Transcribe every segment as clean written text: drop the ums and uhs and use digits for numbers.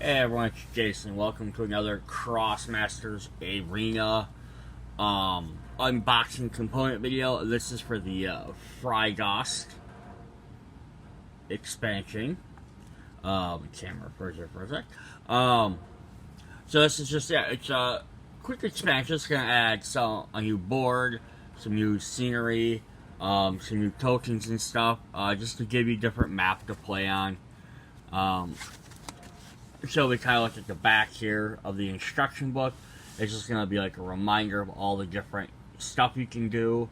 Hey everyone, it's Jason. Welcome to another Krosmaster Arena unboxing component video. This is for the Frigost expansion. Camera for a sec. So this is just it's a quick expansion. It's gonna add a new board, some new scenery, some new tokens and stuff, just to give you different map to play on. So we kind of look at the back here of the instruction book. It's just going to be like a reminder of all the different stuff you can do,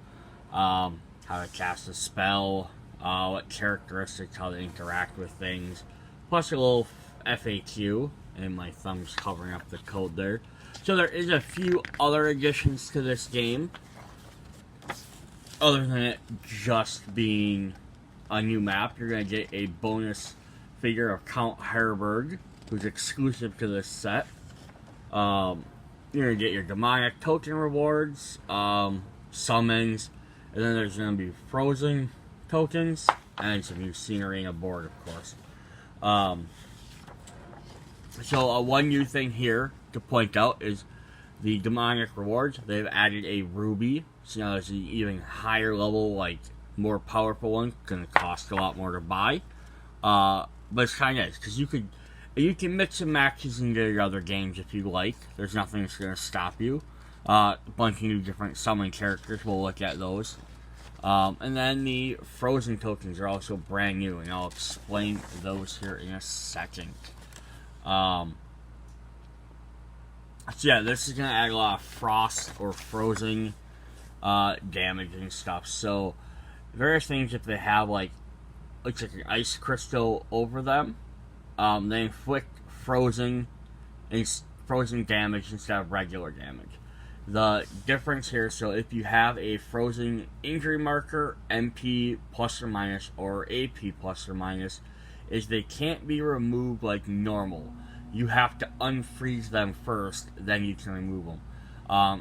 how to cast a spell, what characteristics, how to interact with things, plus a little FAQ, and my thumb's covering up the code there. So there is a few other additions to this game, other than it just being a new map. You're going to get a bonus figure of Count Herberg, who's exclusive to this set. You're going to get your demonic token rewards, summons, and then there's going to be frozen tokens, and some new scenery and a board, of course. So one new thing here to point out is the demonic rewards. They've added a ruby, so now there's an even higher level, like, more powerful one. It's going to cost a lot more to buy. But it's kind of nice, because you can mix and match into your other games if you like. There's nothing that's going to stop you. A bunch of new different summon characters. We'll look at those. And then the frozen tokens are also brand new, and I'll explain those here in a second. So yeah, this is going to add a lot of frost or frozen damage and stuff. So various things, if they have like, looks like an ice crystal over them, they inflict frozen damage instead of regular damage. The difference here, so if you have a frozen injury marker, MP plus or minus, or AP plus or minus, is they can't be removed like normal. You have to unfreeze them first, then you can remove them.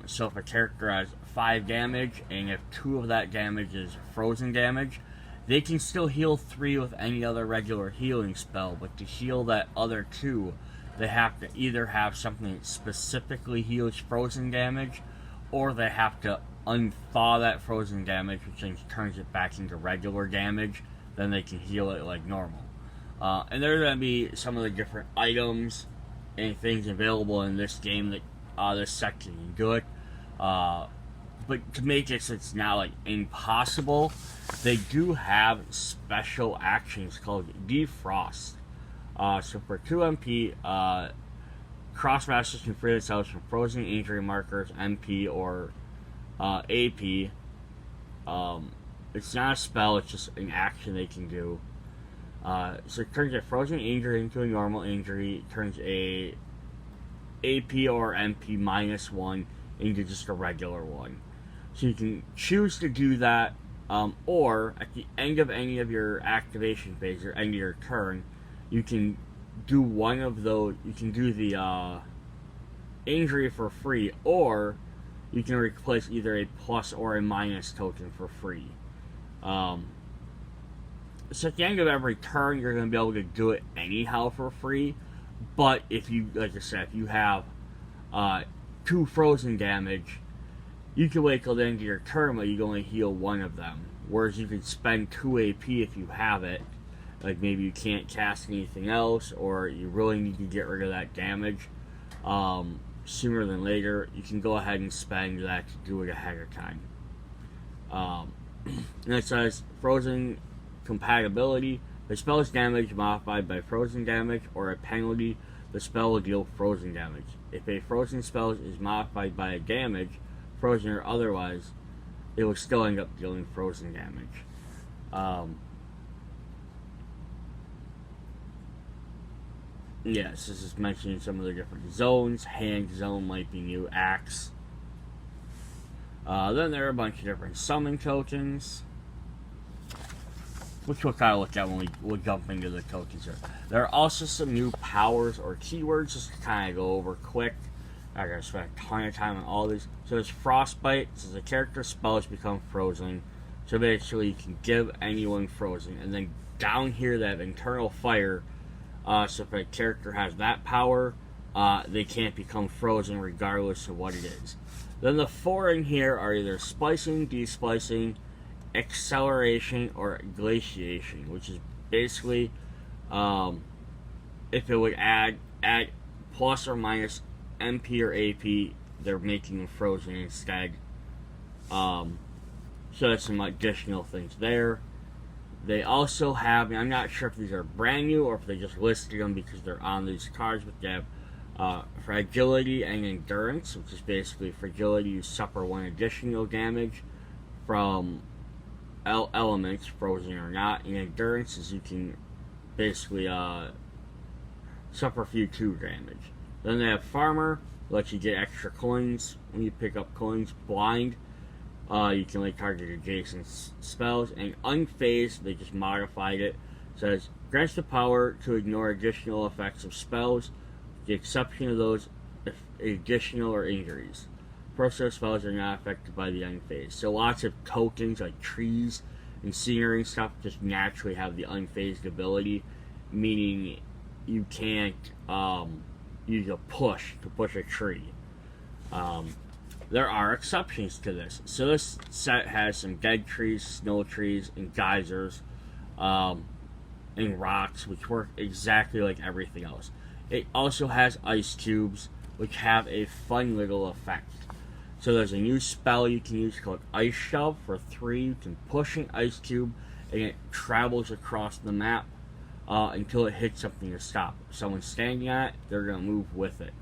So if a character has 5 damage, and if 2 of that damage is frozen damage, they can still heal 3 with any other regular healing spell, but to heal that other 2, they have to either have something that specifically heals frozen damage, or they have to unthaw that frozen damage, which then turns it back into regular damage, then they can heal it like normal. And there are going to be some of the different items and things available in this game that this section can do it. But to make it so it's not like impossible, they do have special actions called defrost. So for 2 MP, Krosmasters can free themselves from frozen injury markers, MP or AP. It's not a spell, it's just an action they can do. So it turns a frozen injury into a normal injury, turns a AP or MP -1 into just a regular one. So you can choose to do that, or at the end of any of your activation phase or end of your turn, you can do one of those. You can do the injury for free, or you can replace either a plus or a minus token for free. So at the end of every turn, you're going to be able to do it anyhow for free. But if you, like I said, if you have 2 frozen damage, you can wait till the end of your turn, but you can only heal 1 of them. Whereas you can spend 2 AP if you have it. Like maybe you can't cast anything else, or you really need to get rid of that damage sooner than later. You can go ahead and spend that to do it ahead of time. And it says frozen compatibility. The spell's damage modified by frozen damage or a penalty, the spell will deal frozen damage. If a frozen spell is modified by a damage, frozen or otherwise, it will still end up dealing frozen damage. Yes, this is mentioning some of the different zones. Hand zone might be new. Axe. Then there are a bunch of different summon tokens, which we'll kind of look at when we'll jump into the tokens here. There are also some new powers or keywords, just to kind of go over quick. I gotta spend a ton of time on all these. So there's Frostbite. This is a character's spells become frozen. So basically you can give anyone frozen. And then down here they have Internal Fire. So if a character has that power, they can't become frozen regardless of what it is. Then the 4 in here are either splicing, desplicing, acceleration, or glaciation, which is basically if it would add plus or minus MP or AP, they're making them frozen instead. So that's some additional things there. They also have, and I'm not sure if these are brand new or if they just listed them because they're on these cards, but they have fragility and endurance, which is basically fragility, you suffer 1 additional damage from elements, frozen or not, and endurance is you can basically suffer a few 2 damage. Then they have farmer, lets you get extra coins when you pick up coins. Blind, you can target adjacent spells. And unfazed, they just modified it. Says grants the power to ignore additional effects of spells, with the exception of those additional or injuries. Process spells are not affected by the unfazed. So lots of tokens like trees and scenery and stuff just naturally have the unfazed ability, meaning you can't use a push to push a tree. There are exceptions to this. So this set has some dead trees, snow trees, and geysers, and rocks, which work exactly like everything else. It also has ice cubes, which have a fun little effect. So there's a new spell you can use called Ice Shove. For 3, you can push an ice cube, and it travels across the map until it hits something to stop. If someone's standing on it, they're going to move with it.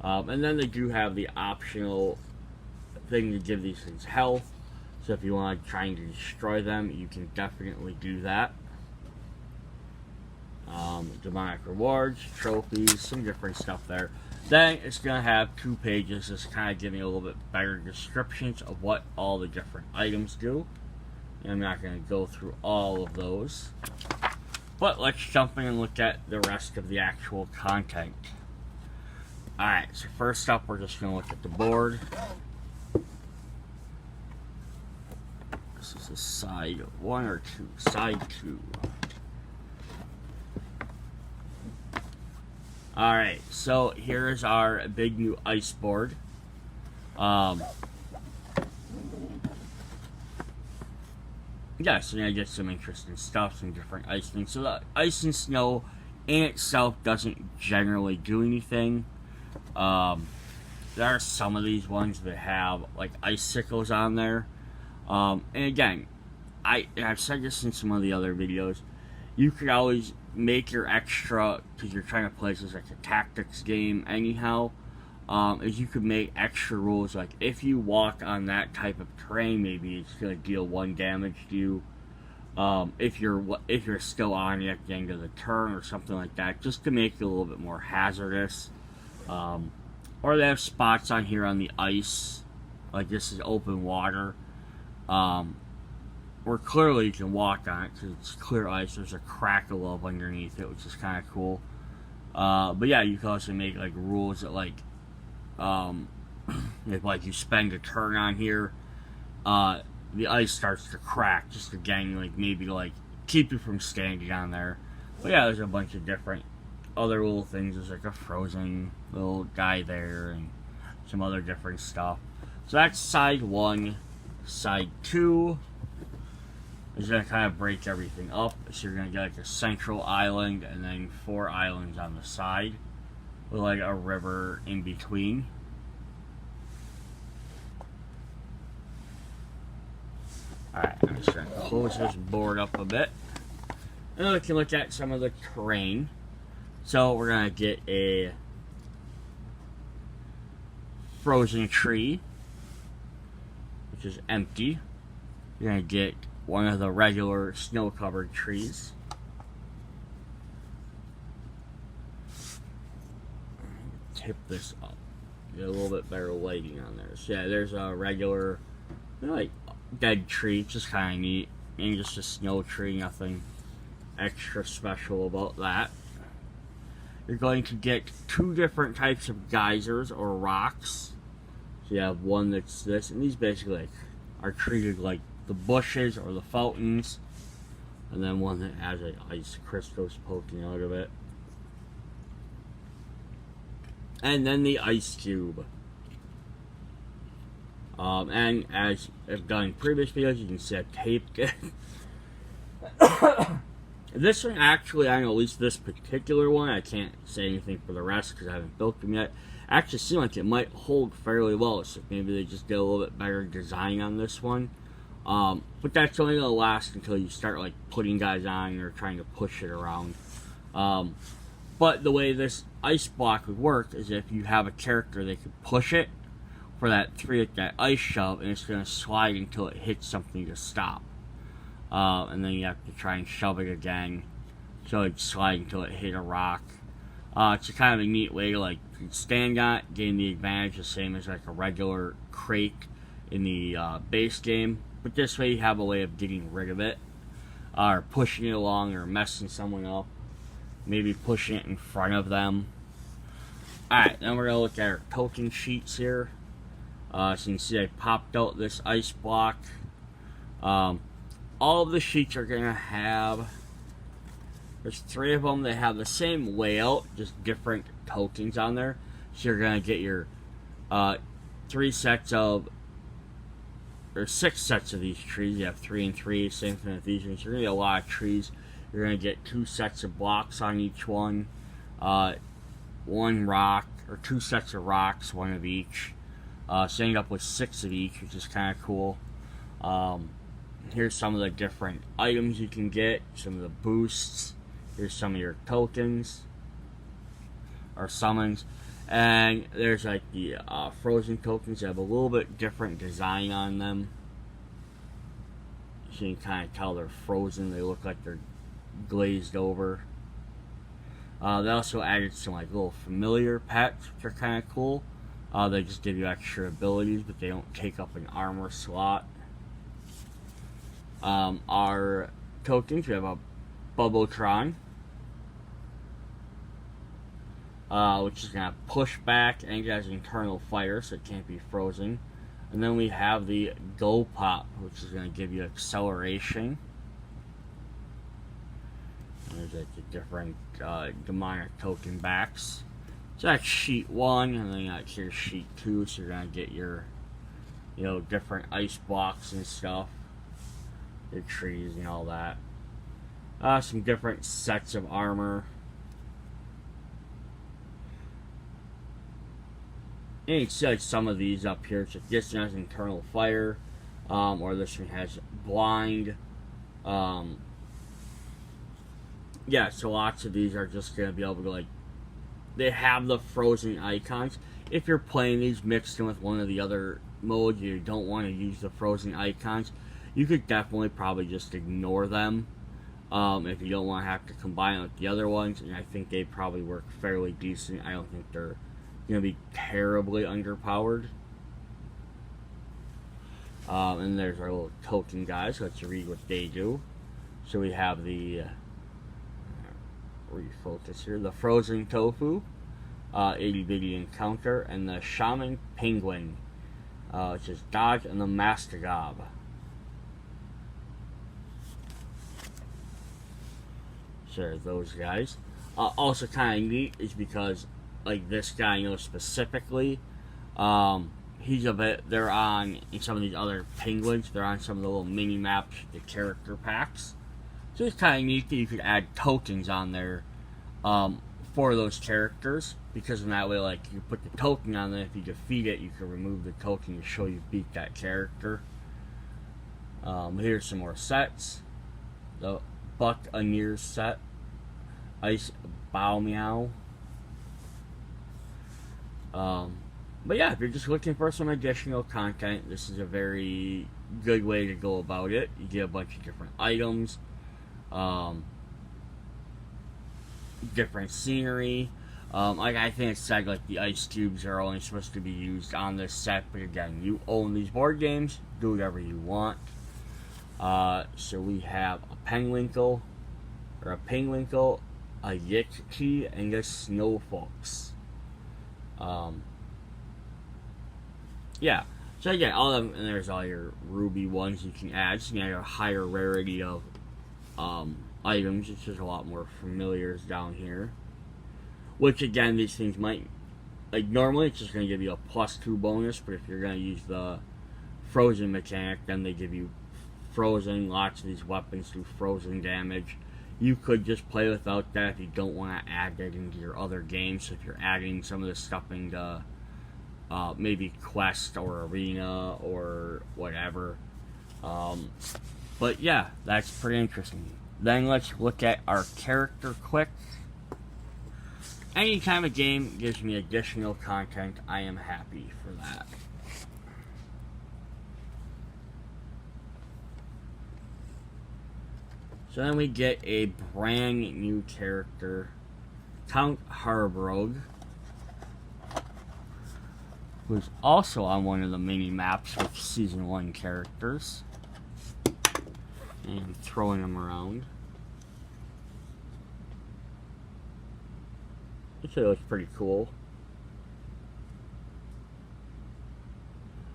And then they do have the optional thing to give these things health. So if you want to try to destroy them, you can definitely do that. Demonic rewards, trophies, some different stuff there. Then it's going to have 2 pages just kind of giving a little bit better descriptions of what all the different items do. And I'm not going to go through all of those. But let's jump in and look at the rest of the actual content. Alright, so first up we're just going to look at the board. This is a side 1 or 2? Side 2. Alright, so here is our big new ice board. Yeah, so you're going to get some interesting stuff, some different ice things. So the ice and snow in itself doesn't generally do anything. There are some of these ones that have icicles on there. And again, I've said this in some of the other videos, you could always make your extra, because you're trying to play this as a tactics game anyhow, is you could make extra rules, like if you walk on that type of terrain, maybe it's going to deal 1 damage to you. If you're still on it at the end of the turn or something like that, just to make it a little bit more hazardous. Or they have spots on here on the ice, like this is open water, where clearly you can walk on it because it's clear ice. There's a crack of love underneath it, which is kind of cool. But yeah, you can also make rules that if you spend a turn on here, the ice starts to crack, just again maybe keep you from standing on there. But yeah, there's a bunch of different other little things. There's a frozen little guy there and some other different stuff. So that's side 1. Side 2 is going to kind of break everything up. So you're going to get a central island and then 4 islands on the side with a river in between. Alright, I'm just going to close this board up a bit. And then we can look at some of the terrain. So we're going to get a frozen tree, which is empty. You're going to get one of the regular snow-covered trees. Tip this up. Get a little bit better lighting on there. So yeah, there's a regular, dead tree, just kind of neat. And just a snow tree, nothing extra special about that. You're going to get 2 different types of geysers or rocks. So you have one that's this, and these basically are treated like the bushes or the fountains, and then one that has ice crystals poking out of it. And then the ice cube. And as I've done in previous videos, you can see I taped it. This one actually, I know at least this particular one, I can't say anything for the rest because I haven't built them yet. Actually seems like it might hold fairly well, so maybe they just did a little bit better design on this one. But that's only going to last until you start like putting guys on or trying to push it around. But the way this ice block would work is if you have a character, they could push it for that that ice shove, and it's going to slide until it hits something to stop. And then you have to try and shove it again, so it slide until it hit a rock. It's a kind of a neat way to like stand on it, gain the advantage, the same as like a regular crate in the base game. But this way you have a way of getting rid of it, or pushing it along, or messing someone up. Maybe pushing it in front of them. Alright, then we're going to look at our token sheets here. So you can see I popped out this ice block. All of the sheets are going to have, there's 3 of them that have the same layout, just different tokens on there. So you're going to get your 3 sets of, or 6 sets of these trees. You have 3 and 3, same thing with these ones. You're going to get a lot of trees. You're going to get 2 sets of blocks on each one. 1 rock, or 2 sets of rocks, 1 of each. So you end up with 6 of each, which is kind of cool. Here's some of the different items you can get, some of the boosts. Here's some of your tokens, or summons. And there's like the frozen tokens that have a little bit different design on them. So you can kind of tell they're frozen, they look like they're glazed over. They also added some like little familiar pets, which are kind of cool. They just give you extra abilities, but they don't take up an armor slot. Our tokens, we have a Bubbletron, which is going to push back and it has internal fire, so it can't be frozen. And then we have the Go Pop, which is going to give you acceleration. There's like the different demonic token backs. So that's sheet 1, and then like here's sheet 2, so you're gonna get your, you know, different ice blocks and stuff, your trees and all that. Some different sets of armor. And you can see like some of these up here. So this one has internal fire, or this one has blind. Yeah, so lots of these are just going to be able to, like, they have the frozen icons. If you're playing these mixed in with one of the other modes, you don't want to use the frozen icons, you could definitely probably just ignore them if you don't want to have to combine it with the other ones, and I think they probably work fairly decent. I don't think they're going to be terribly underpowered. And there's our little token guys, so let's read what they do. So we have the refocus here, the frozen tofu, itty bitty encounter, and the shaman penguin, which is dodge, and the mastagob. So those guys. Also kind of neat is because like this guy, you know, specifically, he's a bit, they're on, in some of these other penguins, they're on some of the little mini maps, the character packs. So it's kind of neat that you could add tokens on there for those characters, because in that way, like, you put the token on there, if you defeat it, you can remove the token to show you beat that character. Here's some more sets. The Buccaneer set, Ice Bow Meow. But yeah, if you're just looking for some additional content, this is a very good way to go about it. You get a bunch of different items, different scenery. Like I think it said, like the ice cubes are only supposed to be used on this set, but again, you own these board games, do whatever you want. So we have a Penguinkle, a Yik-Key, and a Snowfox. Yeah, so again, all of them, and there's all your ruby ones you can add, so you can add a higher rarity of items. It's just a lot more familiars down here. Which again, these things might like normally it's just going to give you a +2 bonus, but if you're going to use the frozen mechanic, then they give you frozen. Lots of these weapons do frozen damage. You could just play without that if you don't want to add that into your other games. So if you're adding some of this stuff into maybe Quest or Arena or whatever. But yeah, that's pretty interesting. Then let's look at our character quick. Anytime a game gives me additional content, I am happy for that. So then we get a brand new character, Count Harbrog, who's also on one of the mini maps with Season 1 characters. And throwing them around. It looks pretty cool.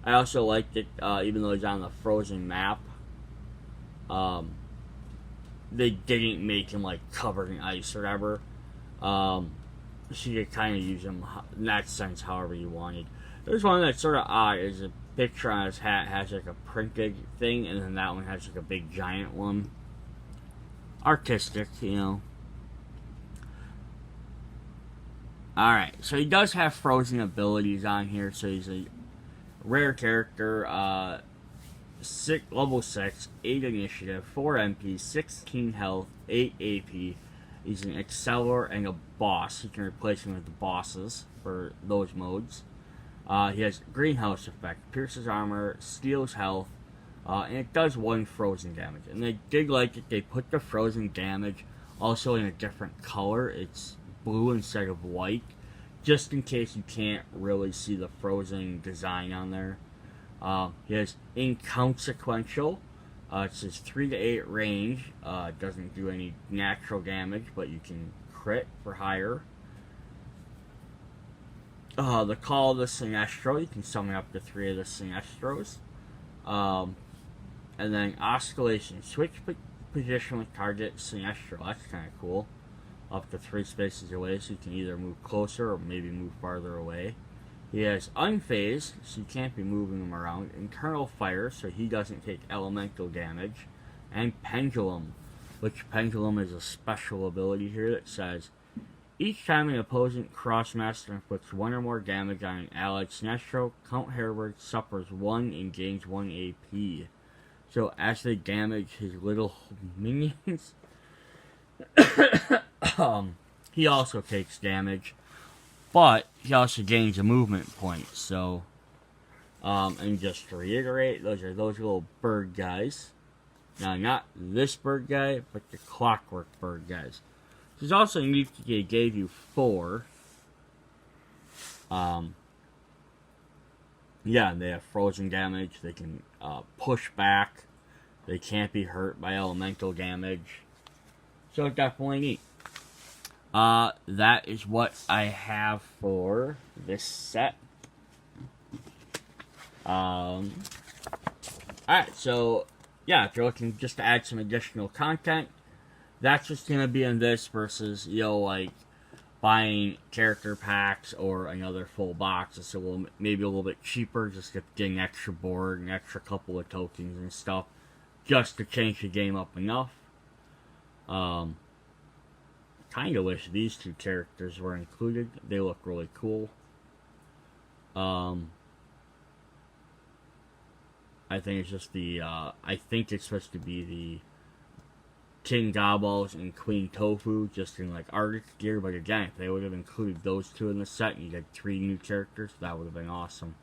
I also liked it, even though it's on the frozen map. They didn't make him like covered in ice or whatever. So you could kind of use him in that sense however you wanted. There's one that's sort of odd. Is a picture on his hat has like a printed thing, and then that one has like a big giant one. Artistic, you know. Alright, so he does have frozen abilities on here, so he's a rare character, level 6, 8 initiative, 4 MP, 16 health, 8 AP. He's an Acceler and a boss. You can replace him with the bosses for those modes. He has greenhouse effect, pierces armor, steals health, and it does 1 frozen damage. And they did like it, they put the frozen damage also in a different color. It's blue instead of white, just in case you can't really see the frozen design on there. He has inconsequential. It says 3 to 8 range. It doesn't do any natural damage, but you can crit for higher. The Call of the Sinestro. You can summon up to 3 of the Sinestros. And then Oscillation. Switch position with target Sinestro. That's kind of cool. Up to 3 spaces away, so you can either move closer or maybe move farther away. He has Unfazed, so you can't be moving him around. Internal Fire, so he doesn't take elemental damage. And Pendulum, which Pendulum is a special ability here that says, each time an opposing Krosmaster inflicts 1 or more damage on an allied Sinestro, Count Harbrog suffers 1 and gains 1 AP. So as they damage his little minions, he also takes damage, but he also gains a movement point. So, and just to reiterate, those are those little bird guys. Now, not this bird guy, but the clockwork bird guys. This is also unique. They gave you 4. Yeah, they have frozen damage. They can push back. They can't be hurt by elemental damage. So definitely neat. That is what I have for this set. Alright, so yeah, if you're looking just to add some additional content, that's what's gonna be in this versus, you know, like buying character packs or another full box. It's maybe a little bit cheaper, just getting an extra board, an extra couple of tokens and stuff, just to change the game up enough. Kind of wish these 2 characters were included. They look really cool. I think it's just the, I think it's supposed to be the King Gobbles and Queen Tofu, just in like artist gear. But again, if they would have included those 2 in the set and you got 3 new characters, that would have been awesome.